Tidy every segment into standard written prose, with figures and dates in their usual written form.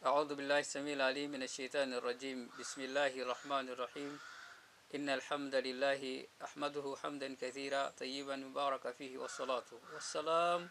أعوذ بالله السميع العليم من الشيطان الرجيم بسم الله الرحمن الرحيم إن الحمد لله أحمده حمدا كثيرا طيبا مباركا فيه والصلاة والسلام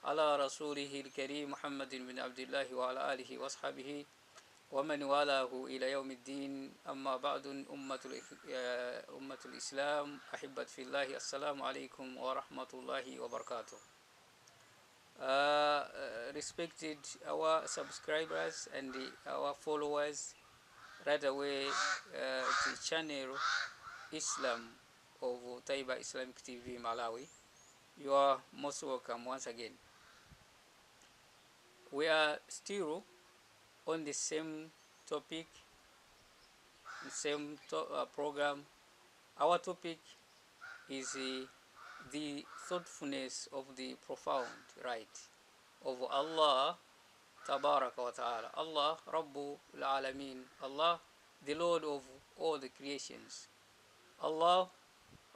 على رسوله الكريم محمد بن عبد الله وعلى آله وأصحابه ومن والاه إلى يوم الدين. أما بعد أمة الإسلام أحبة في الله السلام عليكم ورحمة الله وبركاته. Respected our subscribers and our followers right away, the channel Islam of Taiba Islamic TV Malawi, you are most welcome once again. We are still on the same topic, the same program. Our topic is the thoughtfulness of the profound right of Allah Tabaraka wa Ta'ala. Allah Rabbu al-Alameen. Allah, the Lord of all the creations. Allah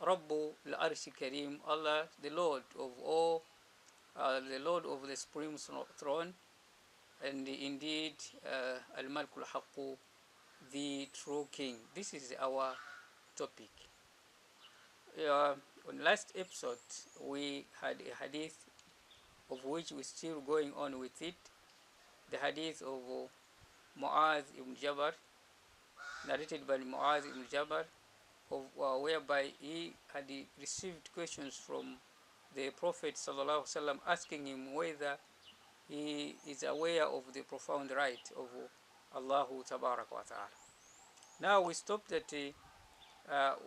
Rabbu al-Arsh Kareem. Allah, the Lord of all, the Lord of the Supreme Throne. And indeed, Al-Malik al-Haqqu, the true King. This is our topic. On last episode, we had a hadith of which we're still going on with it. The hadith of Mu'adh ibn Jabal, narrated by Mu'adh ibn Jabal, whereby he had received questions from the Prophet ﷺ, asking him whether he is aware of the profound right of Allah Tabaraka wa Ta'ala. Now we stopped at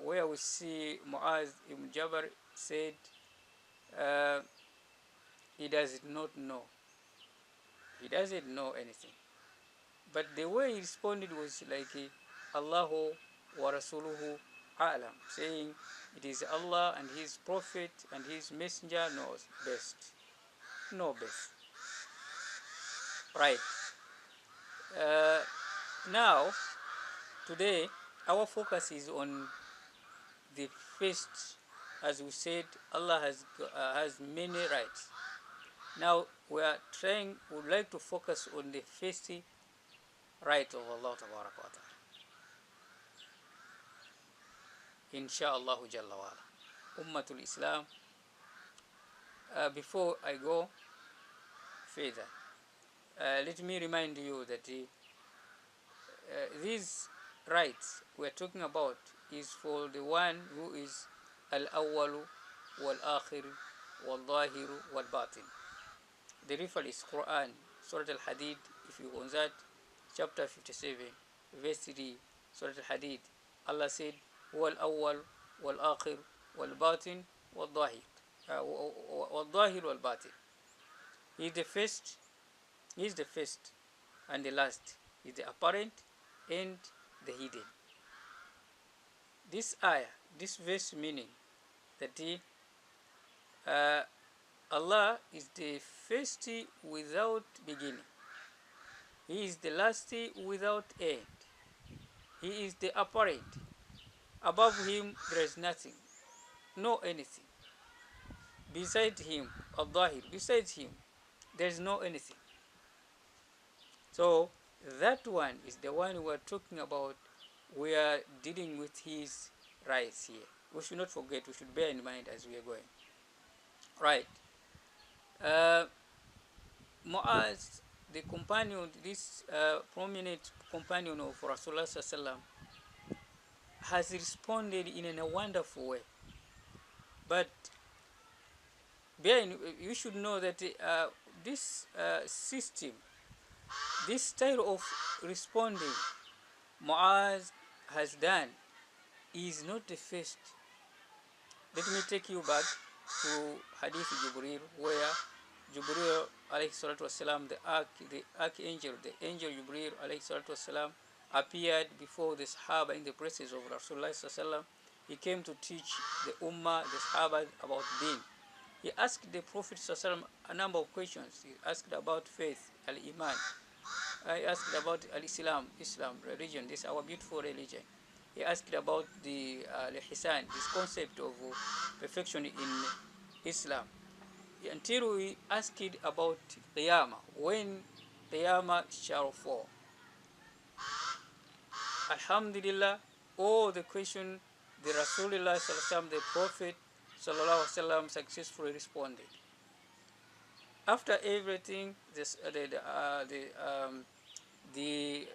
where we see Mu'adh ibn Jabal said he does not know. He doesn't know anything. But the way he responded was like Allahu wa Rasuluhu A'lam, saying it is Allah and His Prophet and His Messenger knows best. Know best. Right. Now, today, our focus is on the first. As we said, Allah has many rights. Now, we would like to focus on the first right of Allah Tabaraka wa Ta'ala. Insha'Allah Jalla wa Ala. Ummatul Islam. Before I go further, let me remind you that these rights we're talking about is for the one who is Al-Awwalu wal-Akhir wal-Zahiru wal-Batin. The refer is Quran, Surah Al-Hadid, if you want that, chapter 57, verse 3, Surah Al-Hadid. Allah said, Wal-Awwal wal-Akhir wal-Batin wal-Zahir wal-Batin. He is the first and the last. He is the apparent and the hidden. This ayah, this verse meaning that Allah is the first without beginning. He is the last without end. He is the apparent. Above Him there is nothing, no anything. Beside Him, Al-Zahir, besides Him, there is no anything. So that one is the one we are talking about. We are dealing with His rights here. We should not forget, we should bear in mind as we are going. Right. Mu'az, the companion, this prominent companion of Rasulullah Sallallahu, has responded in a wonderful way. But you should know that this system, this style of responding Mu'az has done is not the first. Let me take you back to Hadith Jibreel, where Jibreel alayhi salatu wasalam, the archangel, the angel Jibreel alayhi salatu wasalam, appeared before the Sahaba in the presence of Rasulullah sallallahu. He came to teach the Ummah, the Sahaba, about Deen. He asked the Prophet sallallahu a number of questions. He asked about faith, Al-Iman. He asked about Al-Islam, Islam, religion, this is our beautiful religion. He asked about the Al-Hisan, this concept of perfection in Islam. Until we asked about Qiyamah, when Qiyamah shall fall. Alhamdulillah, all the question the Rasulullah sallallahu the Prophet sallallahu alaihi wasallam successfully responded. After everything, the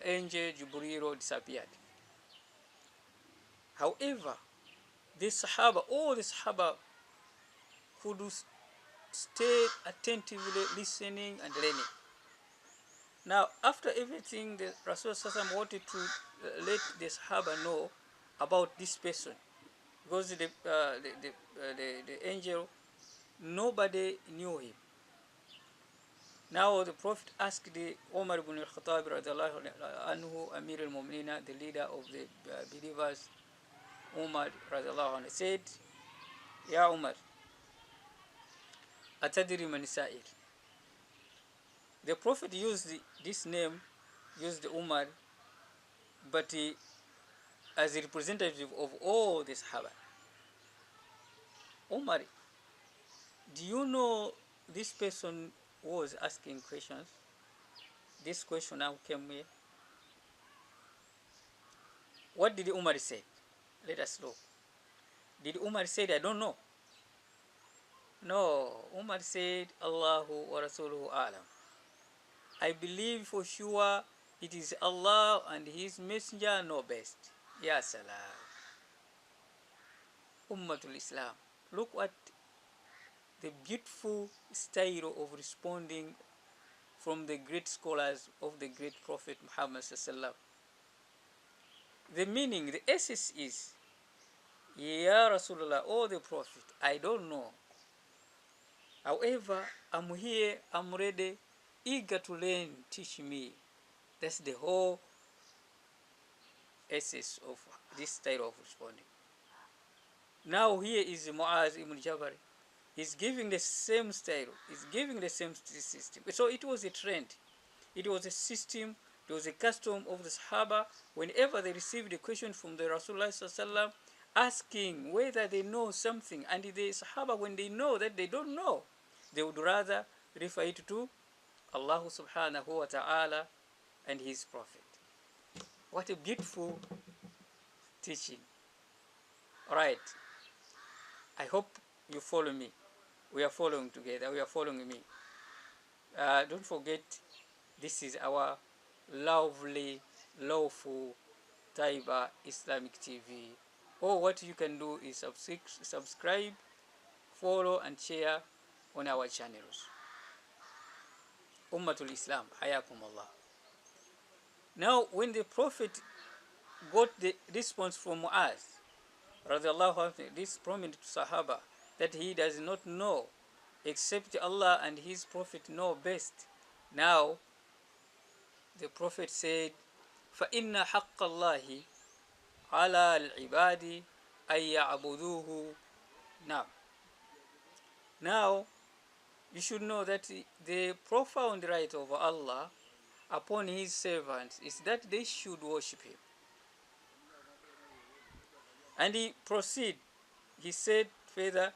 angel Jibreel disappeared. However, the Sahaba, all the Sahaba could stay attentively listening and learning. Now, after everything, the Rasul Sallallahu wanted to let the Sahaba know about this person, because the angel, nobody knew him. Now the Prophet asked the Umar ibn al-Khattab anhu, Amir al-Mu'minina, the leader of the believers, Umar radiallahu anhu, said, Ya Umar, atadiri man sa'il. The Prophet used this name, used Umar, but as a representative of all the Sahaba. Umar, do you know this person was asking questions? This question now came here. What did Umar say? Let us look. Did Umar say, I don't know? No, Umar said, Allahu wa Rasuluhu A'lam. I believe for sure it is Allah and His Messenger know best. Ya Salam. Ummatul Islam. Look at the beautiful style of responding from the great scholars of the great Prophet Muhammad Sallallahu. The meaning, the essence is, Ya Rasulullah, oh the Prophet, I don't know. However, I'm here, I'm ready, eager to learn, teach me. That's the whole essence of this style of responding. Now here is Muaz ibn Jabal. He's giving the same style, he's giving the same system. So it was a trend, it was a system, it was a custom of the Sahaba. Whenever they received a question from the Rasulullah Sallallahu, asking whether they know something, and the Sahaba, when they know that they don't know, they would rather refer it to Allah Subhanahu Wa Taaala and His Prophet. What a beautiful teaching. Alright, I hope you follow me. We are following together, we are following me. Don't forget, this is our lovely, lawful Taiba Islamic TV. Or what you can do is subscribe, follow and share on our channels. Ummatul Islam, hayakum Allah. Now, when the Prophet got the response from Muaz, radiallahu anhu, this prominent Sahaba, that he does not know except Allah and His Prophet know best. Now, the Prophet said, فَإِنَّ حَقَّ اللَّهِ عَلَى الْعِبَادِ أَن يَعْبُدُوهُ. Now, you should know that the profound right of Allah upon His servants is that they should worship Him. And he proceeded, he said further,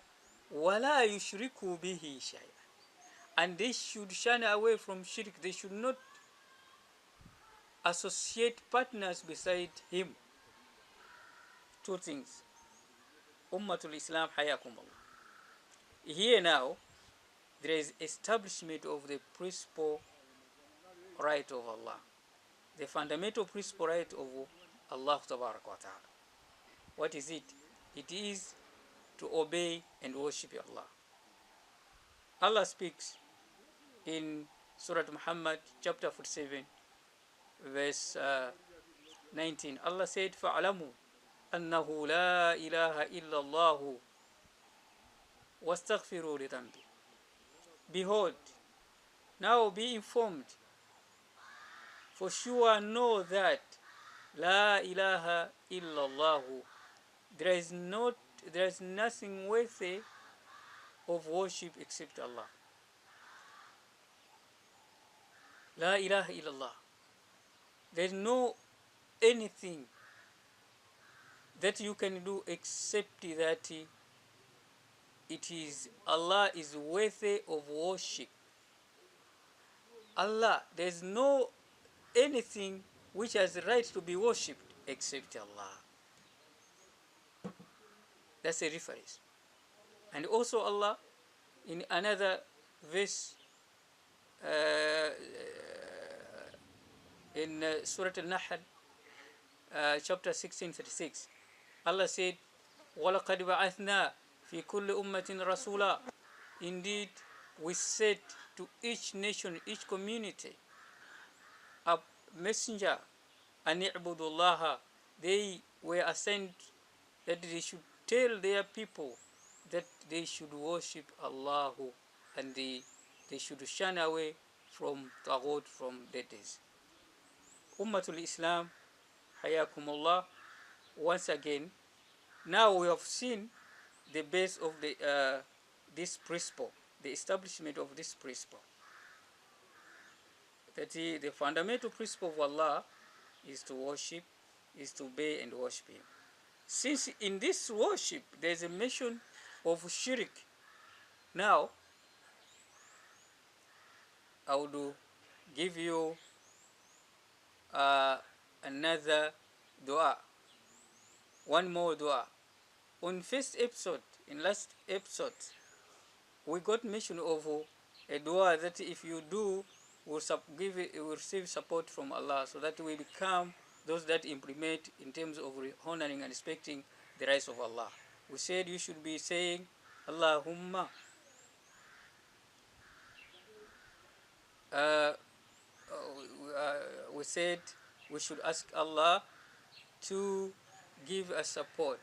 وَلَا يُشْرِكُوا بِهِ شَيْئًا. And they should shun away from shirk, they should not associate partners beside Him. Two things. Ummatul Islam, hayakum Allah. Here now, there is establishment of the principal right of Allah, the fundamental principal right of Allah Subhanahu Wa Taaala. What is it? It is to obey and worship Allah. Allah speaks in Surah Muhammad chapter 47 verse 19. Allah said, فَعْلَمُوا أَنَّهُ لَا إِلَهَ إِلَّا اللَّهُ وَاسْتَغْفِرُوا لِذَنْبِهِ. Behold, now be informed, for sure know that La ilaha illallah, there is nothing worthy of worship except Allah. La ilaha illallah. There is no anything that you can do except that it is Allah is worthy of worship. Allah. There's no anything which has the right to be worshipped except Allah. That's a reference. And also Allah, in another verse, in Surah Al-Nahl, chapter 16:36, Allah said, وَلَقَدْ بَعَثْنَا فِي كُلِّ أُمَّةٍ رَسُولًا. Indeed, we set to each nation, each community, a messenger, أَنِ اعْبُدُوا اللَّهَ. They were assigned that they should tell their people that they should worship Allah, and they should shun away from Taghut, from deities. Ummatul Islam, Hayakumullah. Once again, now we have seen the base of the this principle, the establishment of this principle. That the fundamental principle of Allah is to worship, is to obey and worship Him. Since in this worship there is a mention of shirk, now I would give you another dua, one more dua. On first episode, in last episode, we got mention of a dua that if you do, will receive support from Allah, so that we become those that implement in terms of honoring and respecting the rights of Allah. We said you should be saying, Allahumma we said we should ask Allah to give us support.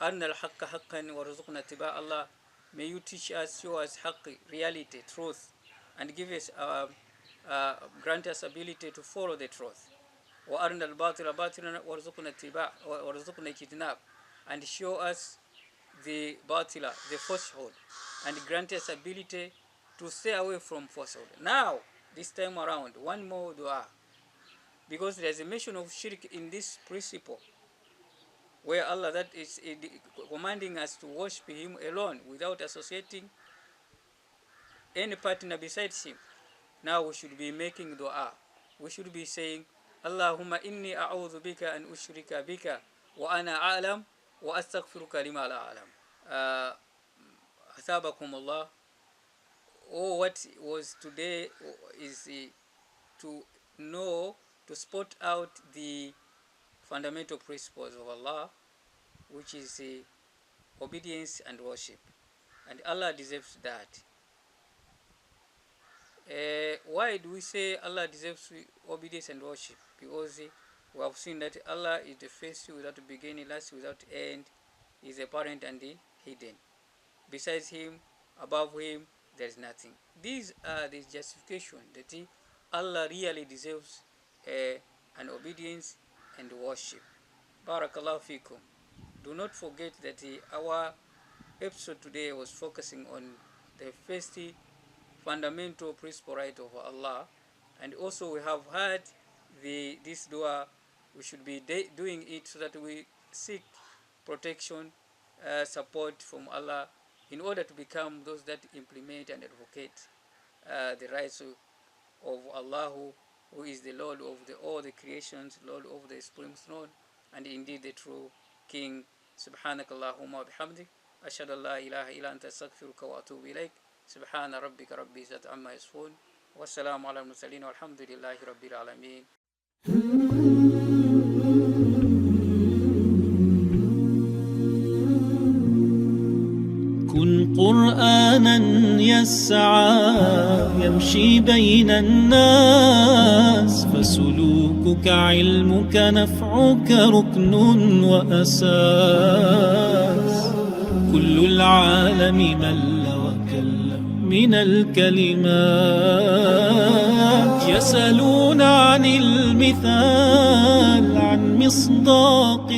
Arna al-haqqa haqqan warzuqna ittiba'. Allah, may you teach us, show us haqq, reality, truth, and give us, grant us ability to follow the truth. Wa arna al-batila batilan warzuqna ittiba' warzuqna ijtinab, and show us the batila, the falsehood, and grant us ability to stay away from falsehood. Now, this time around, one more dua, because there is a mention of shirk in this principle, where Allah that is commanding us to worship Him alone without associating any partner besides Him. Now we should be making dua. We should be saying, Allahumma inni a'udhu bika an ushrika bika wa ana a'lam wa astaghfiruka lima la a'lam. Athabakum Allah. Oh, what was today is to know, to spot out the fundamental principles of Allah, which is obedience and worship. And Allah deserves that. Why do we say Allah deserves obedience and worship? Because we have seen that Allah is the first without beginning, last without end, is apparent and hidden. Besides Him, above Him, there is nothing. These are the justification that Allah really deserves an obedience and worship. Barakallahu fikum. Do not forget that our episode today was focusing on the first fundamental principle right of Allah, and also we have heard this dua. We should be doing it so that we seek protection, support from Allah, in order to become those that implement and advocate the rights of Allah, who is the Lord of all the creations, Lord of the supreme throne, and indeed the true King. Subhanakallahumma wa bihamdik, ashhadu an la ilaha illa anta astaghfiruka wa atubu ilaik. Subhana rabbika rabbil izzati amma yasifun, wa salamun ala al-mursalin, walhamdulillahi rabbil alamin. كن قرآنا يسعى يمشي بين الناس، فسلوكك علمك نفعك ركن وأساس. كل العالم مل وكلم من الكلمات، يسألون عن المثال، عن مصداق